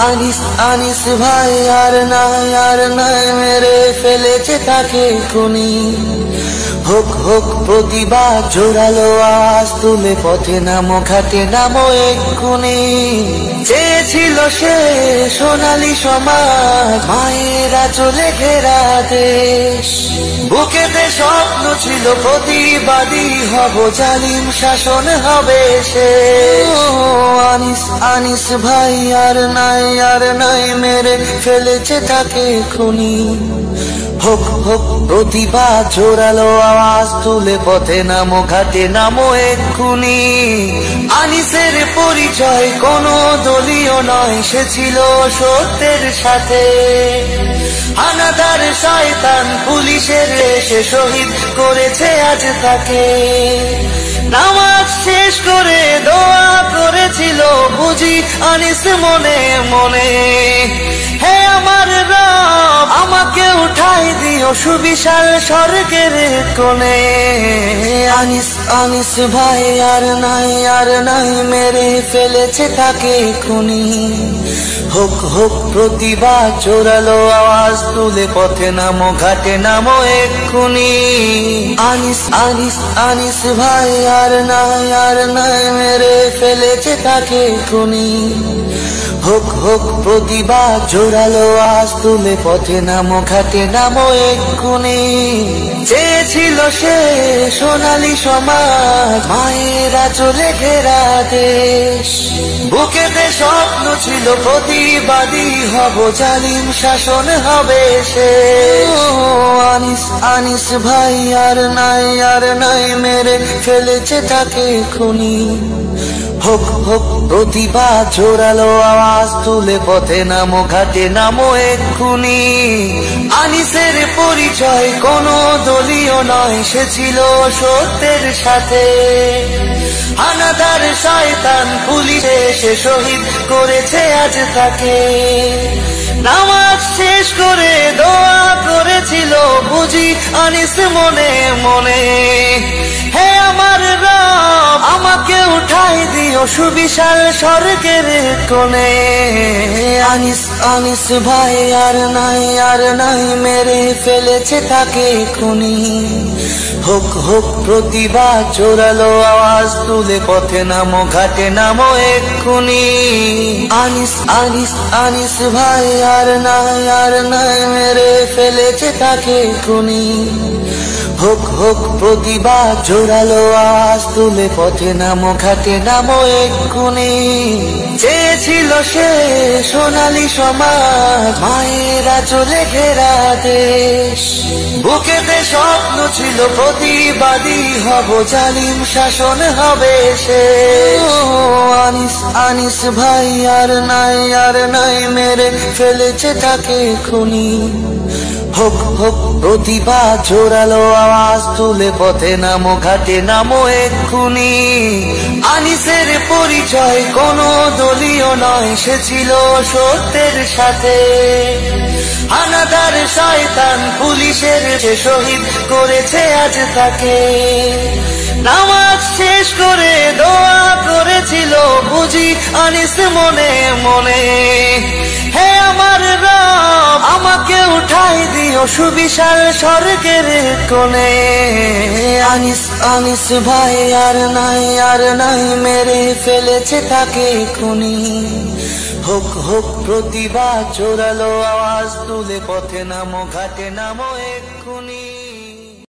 আনিস আনিস ভাই আর নাই মেরে ফেলেছে তাকে খুনি। হোক হোক প্রতিবাদ, জোরালো আওয়াজ তুলে পথে নামো, ঘাটে নামো এক্ষুনি। চেয়েছিল সে সোনালী সমাজ, মায়েরা চলে ঘেরা দেশ। বুকেতে স্বপ্ন ছিল প্রতিবাদী হব, জালিম শাসন হবে শেষ। আনিস আনিস ভাই আর নাই মেরে ফেলেছে তাকে খুনি। হোক হোক প্রতিবাদ, জোরালো আওয়াজ তুলে পথে নামো, ঘাটে নামো এক্ষুনি। আনিসের পরিচয় কোনো দলীয় নয়, সে ছিল সত্যের সাথে। হানাদার শয়তান পুলিশের এসে শহীদ করেছে আজ তাকে। নামাজ শেষ করে দোয়া করেছিল বুঝি আনিস মনে মনে, হে আমার রব আমাকে উঠাই দিও সুবিশাল স্বর্গের কোণে। আনিস আনিস ভাই আর নাই মেরে ফেলেছে তাকে খুনি। হোক হোক প্রতিবাদ, জোরালো আওয়াজ তুলে পথে নামো, ঘাটে নামো এক্ষুনি। আনিস আনিস আনিস ভাই আর নাই মেরে ফেলেছে তাকে খুনি। হোক হোক প্রতিবাদ, জোরালো আওয়াজ তুলে পথে নামো, ঘাটে নামো এক্ষুনি। চেয়েছিল সে সোনালী সমাজ, মায়েরা চলে ঘেরা দেশ। বুকেতে স্বপ্ন ছিল প্রতিবাদী হব, জালিম শাসন হবে শেষ। আনিস আনিস ভাই আর নাই মেরে ফেলেছে তাকে খুনি। হোক হোক প্রতিবাদ, জোরালো আওয়াজ তুলে পথে নামো, ঘাটে নামো এক্ষুনি। আনিসের পরিচয় কোনো দলীয় নয়, সে ছিল সত্যের সাথে। হানাদার শয়তান পুলিশে এসে শহীদ করেছে আজ তাকে। নামাজ শেষ করে দোয়া করেছিল বুঝি আনিস মনে মনে, হে আমার রব আমাকে উঠাই দিও সুবিশাল স্বর্গের কোণে। আনিস আনিস ভাই আর নাই মেরে ফেলেছে তাকে খুনি। হোক হোক প্রতিবাদ, জোরালো আওয়াজ তুলে পথে নামো, ঘাটে নামো এক্ষুনি। আনিস আনিস আনিস ভাই আর নাই মেরে ফেলেছে তাকে খুনি। হোক হোক প্রতিবাদ, জোরালো আওয়াজ তুলে পথে নামো, ঘাটে নামো এক্ষুনি। চেয়েছিল সে সোনালী সমাজ, মায়েরা চলে ঘেরা দেশ। বুকেতে স্বপ্ন ছিল প্রতিবাদী হব, জালিম শাসন হবে শেষ। আনিস আনিস ভাই আর নাই মেরে ফেলেছে তাকে খুনি। হোক হোক প্রতিবাদ, জোরালো আওয়াজ তুলে পথে নামো, ঘাটে নামো এক্ষুনি। আনিসের পরিচয় কোনো দলীয় নয়, সে ছিল সত্যের সাথে। হানাদার শয়তান পুলিশের এসে শহীদ করেছে আজ তাকে। নামাজ শেষ করে দোয়া করেছিল বুঝি আনিস মনে মনে, হে আমার রব আমাকে উঠাই দিও সুবিশাল স্বর্গের কোণে। আনিস আনিস ভাই আর নাই মেরে ফেলেছে তাকে খুনি। হোক হোক প্রতিবাদ, জোরালো আওয়াজ তুলে পথে নামো, ঘাটে নামো এক্ষুনি।